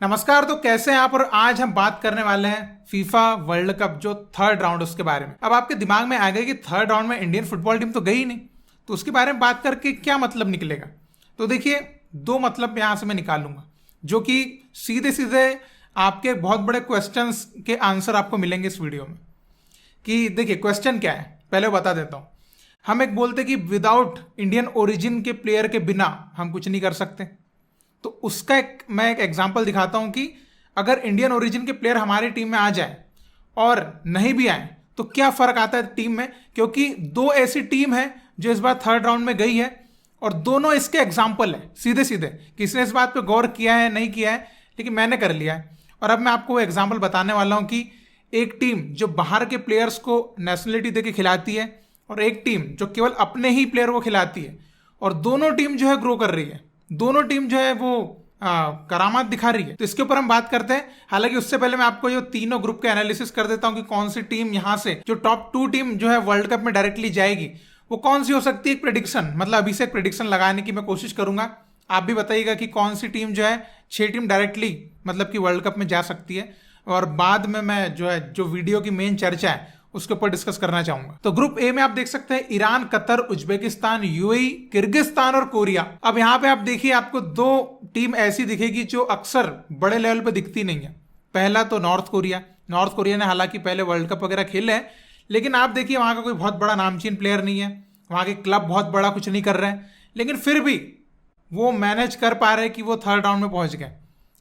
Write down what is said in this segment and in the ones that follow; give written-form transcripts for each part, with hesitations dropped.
नमस्कार। तो कैसे हैं आप। और आज हम बात करने वाले हैं फीफा वर्ल्ड कप जो थर्ड राउंड उसके बारे में। अब आपके दिमाग में आ गया कि थर्ड राउंड में इंडियन फुटबॉल टीम तो गई नहीं, तो उसके बारे में बात करके क्या मतलब निकलेगा। तो देखिए, दो मतलब यहां से मैं निकालूंगा जो कि सीधे सीधे आपके बहुत बड़े क्वेश्चंस के आंसर आपको मिलेंगे इस वीडियो में। कि देखिए, क्वेश्चन क्या है पहले बता देता हूं। हम एक बोलते कि विदाउट इंडियन ओरिजिन के प्लेयर के बिना हम कुछ नहीं कर सकते। तो उसका मैं एक एग्जांपल दिखाता हूं कि अगर इंडियन ओरिजिन के प्लेयर हमारी टीम में आ जाए और नहीं भी आए तो क्या फर्क आता है टीम में। क्योंकि दो ऐसी टीम है जो इस बार थर्ड राउंड में गई है और दोनों इसके एग्जाम्पल है सीधे सीधे। किसी ने इस बात पे गौर किया है नहीं किया है, लेकिन मैंने कर लिया है। और अब मैं आपको वो एग्जाम्पल बताने वाला हूं कि एक टीम जो बाहर के प्लेयर्स को नेशनलिटी देके खिलाती है और एक टीम जो केवल अपने ही प्लेयर को खिलाती है, और दोनों टीम जो है ग्रो कर रही है, दोनों टीम जो है वो करामात दिखा रही है। तो इसके ऊपर हम बात करते हैं। हालांकि उससे पहले मैं आपको ये तीनों ग्रुप का एनालिसिस कर देता हूं कि कौन सी टीम यहां से जो टॉप 2 टीम जो है वर्ल्ड कप में डायरेक्टली जाएगी वो कौन सी हो सकती है। एक प्रेडिक्शन, मतलब अभी से एक प्रेडिक्शन लगाने की मैं कोशिश करूंगा। आप भी बताइएगा कि कौन सी टीम जो है 6 टीम डायरेक्टली मतलब कि वर्ल्ड कप में जा सकती है। और बाद में मैं जो वीडियो की मेन चर्चा है उसके ऊपर डिस्कस करना चाहूंगा। तो ग्रुप ए में आप देख सकते हैं Iran, Qatar, Uzbekistan, UAE, Kyrgyzstan और कोरिया। अब यहां पे आप देखिए, आपको दो टीम ऐसी दिखेगी जो अक्सर बड़े लेवल पे दिखती नहीं है। पहला तो नॉर्थ कोरिया। नॉर्थ कोरिया ने हालांकि पहले वर्ल्ड कप वगैरह खेले हैं, लेकिन आप देखिए वहां का कोई बहुत बड़ा नामचीन प्लेयर नहीं है, वहां के क्लब बहुत बड़ा कुछ नहीं कर रहे हैं, लेकिन फिर भी वो मैनेज कर पा रहे कि वो थर्ड राउंड में पहुंच गए।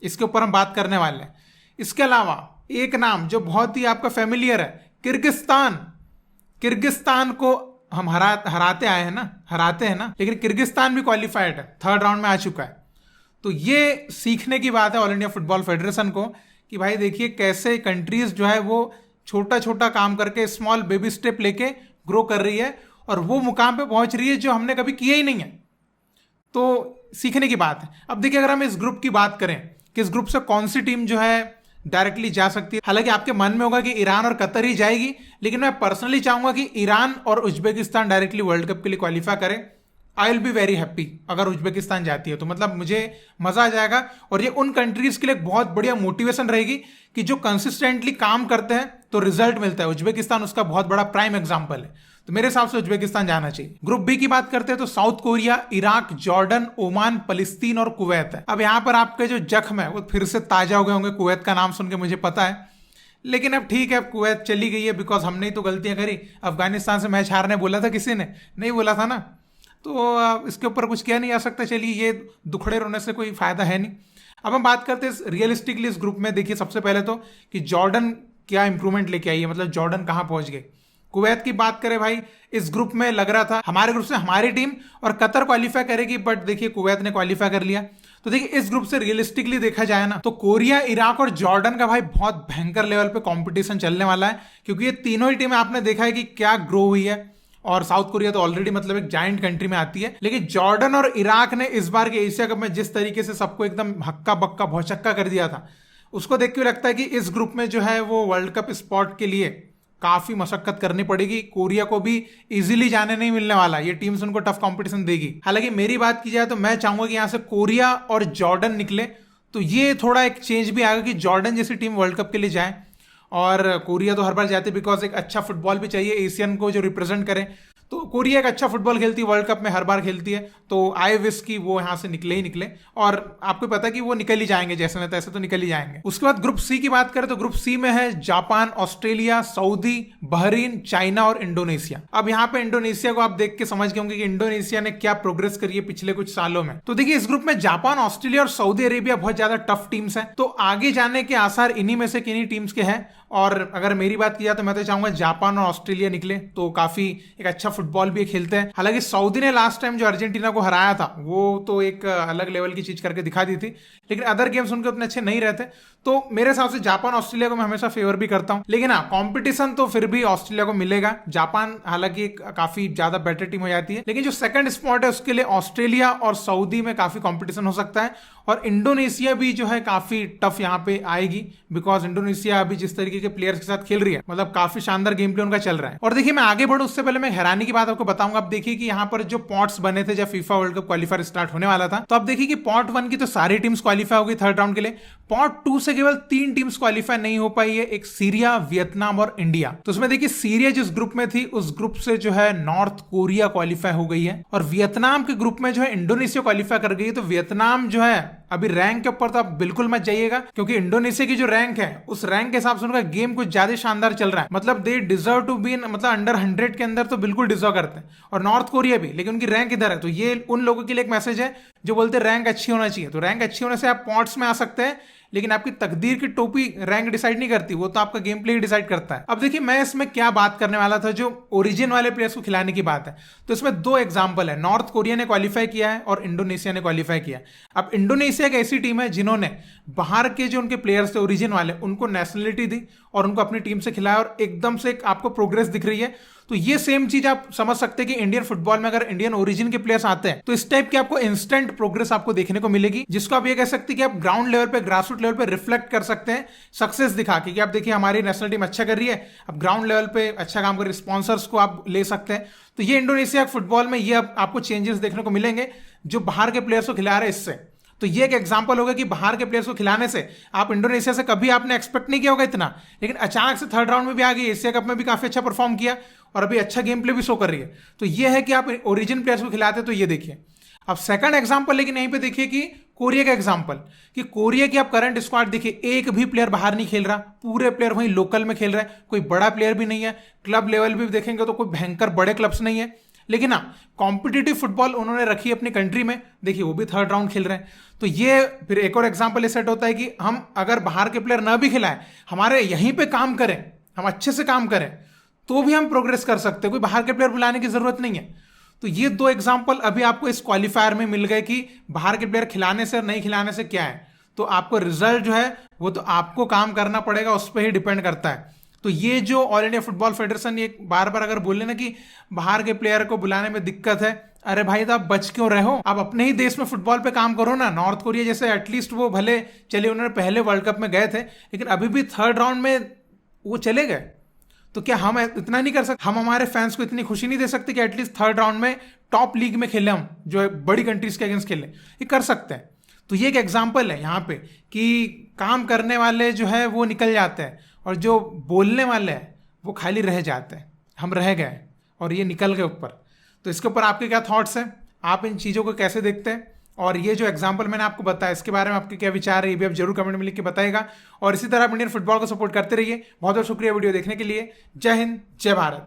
इसके ऊपर हम बात करने वाले हैं। इसके अलावा एक नाम जो बहुत ही आपका फेमिलियर है, किर्गिस्तान। किर्गिस्तान को हम हराते हैं ना, लेकिन किर्गिस्तान भी क्वालिफाइड है, थर्ड राउंड में आ चुका है। तो ये सीखने की बात है ऑल इंडिया फुटबॉल फेडरेशन को कि भाई देखिए कैसे कंट्रीज जो है वो छोटा छोटा काम करके स्मॉल बेबी स्टेप लेके ग्रो कर रही है और वो मुकाम पे पहुंच रही है जो हमने कभी किया ही नहीं है। तो सीखने की बात है। अब देखिए, अगर हम इस ग्रुप की बात करें कि इस ग्रुप से कौन सी टीम जो है डायरेक्टली जा सकती है। हालांकि आपके मन में होगा कि ईरान और कतर ही जाएगी, लेकिन मैं पर्सनली चाहूंगा कि ईरान और उज्बेकिस्तान डायरेक्टली वर्ल्ड कप के लिए क्वालिफाई करें। I will be very happy अगर उज्बेकिस्तान जाती है तो, मतलब मुझे मजा आ जाएगा। और ये उन कंट्रीज के लिए एक बहुत बढ़िया मोटिवेशन रहेगी कि जो कंसिस्टेंटली काम करते हैं तो रिजल्ट मिलता है। उज्बेकिस्तान उसका बहुत बड़ा प्राइम एग्जाम्पल है। तो मेरे हिसाब से उज्बेकिस्तान जाना चाहिए। ग्रुप बी की बात करते हैं तो South Korea, Iraq, Jordan, Oman, फलस्तीन और कुवैत है। अब यहां पर आपके जो जख्म है वो फिर से ताजा हो गए होंगे। कुवैत का नाम सुन के मुझे पता है, लेकिन अब ठीक है, कुवैत चली गई है बिकॉज हमने ही तो गलतियां करी। अफगानिस्तान से मैच हारने बोला था, किसी ने नहीं बोला था ना, तो इसके ऊपर कुछ किया नहीं जा सकता। चलिए, ये दुखड़े रोने से कोई फायदा है नहीं। अब हम बात करते हैं रियलिस्टिकली इस ग्रुप में। देखिए, सबसे पहले तो कि जॉर्डन क्या इंप्रूवमेंट लेके आई है, मतलब जॉर्डन कहां पहुंच गए। कुवैत की बात करें भाई, इस ग्रुप में लग रहा था हमारे ग्रुप से हमारी टीम और कतर क्वालिफाई करेगी, बट देखिए कुवैत ने क्वालिफाई कर लिया। तो देखिए, इस ग्रुप से रियलिस्टिकली देखा जाए ना तो कोरिया, इराक और जॉर्डन का भाई बहुत भयंकर लेवल पे कंपटीशन चलने वाला है, क्योंकि ये तीनों ही टीमें आपने देखा है कि क्या ग्रो हुई है। और साउथ कोरिया तो ऑलरेडी मतलब एक जायंट कंट्री में आती है, लेकिन जॉर्डन और इराक ने इस बार के एशिया कप में जिस तरीके से सबको एकदम हक्का बक्का भौचक्का कर दिया था, उसको देख के लगता है कि इस ग्रुप में जो है वो वर्ल्ड कप स्पॉट के लिए काफी मशक्कत करनी पड़ेगी। कोरिया को भी इजीली जाने नहीं मिलने वाला, ये टीम्स उनको टफ कंपटीशन देगी। हालांकि मेरी बात की जाए तो मैं चाहूंगा कि यहां से कोरिया और जॉर्डन निकले, तो ये थोड़ा एक चेंज भी आएगा कि जॉर्डन जैसी टीम वर्ल्ड कप के लिए जाए। और कोरिया तो हर बार जाती है बिकॉज एक अच्छा फुटबॉल भी चाहिए एशियन को जो रिप्रेजेंट करे। तो कोरिया एक अच्छा फुटबॉल खेलती है, वर्ल्ड कप में हर बार खेलती है, तो आई विश की वो यहां से निकले ही निकले। और आपको पता है कि वो निकल ही जाएंगे, जैसे न तैसे तो निकल ही जाएंगे। उसके बाद ग्रुप सी की बात करें तो ग्रुप सी में है Japan, Australia, Saudi, Bahrain, China और इंडोनेशिया। अब यहाँ पे इंडोनेशिया को आप देख के समझ गए होंगे कि इंडोनेशिया ने क्या प्रोग्रेस करी है पिछले कुछ सालों में। तो देखिए, इस ग्रुप में जापान, ऑस्ट्रेलिया और सऊदी अरेबिया बहुत ज्यादा टफ टीम्स हैं, तो आगे जाने के आसार इन्हीं में से किन्हीं टीम्स के हैं। और अगर मेरी बात की जाए तो मैं तो चाहूंगा जापान और ऑस्ट्रेलिया निकले, तो काफी एक अच्छा फुटबॉल भी खेलते हैं। हालांकि सऊदी ने लास्ट टाइम जो अर्जेंटीना को हराया था वो तो एक अलग लेवल की चीज करके दिखा दी थी, लेकिन अदर गेम्स उनके उतने अच्छे नहीं रहते। तो मेरे हिसाब से जापान, ऑस्ट्रेलिया को मैं हमेशा फेवर भी करता हूं, लेकिन हाँ, कंपटीशन तो फिर भी ऑस्ट्रेलिया को मिलेगा। जापान हालांकि काफी ज्यादा बेटर टीम हो जाती है, लेकिन जो सेकंड स्पॉट है उसके लिए ऑस्ट्रेलिया और सऊदी में काफी कंपटीशन हो सकता है। और इंडोनेशिया भी जो है काफी टफ यहाँ पे आएगी, बिकॉज इंडोनेशिया अभी जिस तरीके के प्लेयर्स के साथ खेल रही है, मतलब काफी शानदार गेम प्ले उनका चल रहा है। और देखिए, मैं आगे बढ़ूं उससे पहले मैं हैरानी की बात आपको बताऊंगा। अब देखिए कि यहाँ पर जो पॉट्स बने थे जब FIFA world cup qualifier start होने वाला था, तो अब देखिए कि पॉट 1 की तो सारी टीम्स क्वालिफाई हो गई थर्ड राउंड के लिए। पॉट 2 से केवल 3 टीम्स क्वालिफाई नहीं हो पाई है, एक सीरिया, वियतनाम और इंडिया। तो उसमें देखिए सीरिया जिस ग्रुप में थी उस ग्रुप से जो है नॉर्थ कोरिया क्वालिफाई हो गई है, और वियतनाम के ग्रुप में जो है इंडोनेशिया क्वालिफाई कर गई है। तो वियतनाम जो है अभी रैंक के ऊपर तो आप बिल्कुल मत जाइएगा, क्योंकि इंडोनेशिया की जो रैंक है उस रैंक के हिसाब से उनका गेम कुछ ज्यादा शानदार चल रहा है। मतलब दे डिजर्व टू बी, मतलब अंडर 100 के अंदर तो बिल्कुल डिजर्व करते हैं, और नॉर्थ कोरिया भी, लेकिन उनकी रैंक इधर है। तो ये उन लोगों के लिए एक मैसेज है जो बोलते हैं रैंक अच्छी होना चाहिए। तो रैंक अच्छी होने से आप पॉट्स में आ सकते हैं, लेकिन आपकी तकदीर की टोपी रैंक डिसाइड नहीं करती, वो तो आपका गेम प्ले ही डिसाइड करता है। अब देखिए मैं इसमें क्या बात करने वाला था, जो ओरिजिन वाले प्लेयर्स को खिलाने की बात है। तो इसमें 2 एग्जांपल है, नॉर्थ कोरिया ने क्वालिफाई किया है और इंडोनेशिया ने क्वालिफाई किया है। अब इंडोनेशिया एक ऐसी टीम है जिन्होंने बाहर के जो उनके प्लेयर्स थे ओरिजिन वाले, उनको नेशनलिटी दी और उनको अपनी टीम से खिलाया, और एकदम से आपको प्रोग्रेस दिख रही है। तो ये सेम चीज आप समझ सकते हैं कि इंडियन फुटबॉल में अगर इंडियन ओरिजिन के प्लेयर्स आते हैं तो इस टाइप की आपको इंस्टेंट प्रोग्रेस आपको देखने को मिलेगी, जिसको आप ये कह सकते हैं कि आप ग्राउंड लेवल पे, ग्रासरूट लेवल पे रिफ्लेक्ट कर सकते हैं सक्सेस दिखा के, कि आप देखिए हमारी नेशनल टीम अच्छा कर रही है, अब ग्राउंड लेवल पे अच्छा काम कर रही है, स्पॉन्सर्स को आप ले सकते हैं। तो ये इंडोनेशिया फुटबॉल में ये आपको चेंजेस देखने को मिलेंगे जो बाहर के प्लेयर्स को खिला रहे हैं इससे। तो ये एक एग्जांपल होगा कि बाहर के प्लेयर्स को खिलाने से आप इंडोनेशिया से कभी आपने एक्सपेक्ट नहीं किया होगा इतना, लेकिन अचानक से थर्ड राउंड में भी आ गई, एशिया कप में भी काफी अच्छा परफॉर्म किया और अभी अच्छा गेम प्ले भी शो कर रही है। तो ये है कि आप ओरिजिन प्लेयर्स को खिलाते, तो ये देखिए। अब सेकंड एग्जांपल लेकिन यहीं पे देखिए कि कोरिया का एग्जांपल, कि कोरिया की आप करंट स्क्वाड देखिए, एक भी प्लेयर बाहर नहीं खेल रहा, पूरे प्लेयर वहीं लोकल में खेल रहे हैं, कोई बड़ा प्लेयर भी नहीं है, क्लब लेवल भी देखेंगे तो कोई भयंकर बड़े क्लब्स नहीं है, लेकिन हाँ कॉम्पिटिटिव फुटबॉल उन्होंने रखी अपनी कंट्री में, देखिए वो भी थर्ड राउंड खेल रहे हैं। तो ये फिर एक और एग्जांपल ये सेट होता है कि हम अगर बाहर के प्लेयर ना भी खिलाएं, हमारे यहीं पे काम करें, हम अच्छे से काम करें, तो भी हम प्रोग्रेस कर सकते हैं, कोई बाहर के प्लेयर बुलाने की जरूरत नहीं है। तो ये 2 एग्जांपल अभी आपको इस क्वालिफायर में मिल गए कि बाहर के प्लेयर खिलाने से और नहीं खिलाने से क्या है। तो आपको रिजल्ट जो है वो तो आपको काम करना पड़ेगा, उस पर ही डिपेंड करता है। तो ये जो ऑल इंडिया फुटबॉल फेडरेशन ये बार बार अगर बोले ना कि बाहर के प्लेयर को बुलाने में दिक्कत है, अरे भाई तो आप बच क्यों रहे हो, आप अपने ही देश में फुटबॉल पे काम करो ना। नॉर्थ कोरिया जैसे एटलीस्ट वो भले चले, उन्होंने पहले वर्ल्ड कप में गए थे, लेकिन अभी भी थर्ड राउंड में वो चले गए। तो क्या हम इतना नहीं कर सकते, हम हमारे फैंस को इतनी खुशी नहीं दे सकते कि एटलीस्ट थर्ड राउंड में टॉप लीग में खेले, हम जो है बड़ी कंट्रीज के अगेंस्ट खेले, ये कर सकते हैं। तो ये एक एग्जाम्पल है यहाँ पे कि काम करने वाले जो है वो निकल जाते हैं और जो बोलने वाले हैं वो खाली रह जाते हैं। हम रह गए और ये निकल गए ऊपर। तो इसके ऊपर आपके क्या थॉट्स हैं, आप इन चीज़ों को कैसे देखते हैं, और ये जो एग्जाम्पल मैंने आपको बताया इसके बारे में आपके क्या विचार है, ये भी आप जरूर कमेंट में लिख के बताइएगा। और इसी तरह आप इंडियन फुटबॉल को सपोर्ट करते रहिए। बहुत बहुत शुक्रिया वीडियो देखने के लिए। जय हिंद, जय भारत।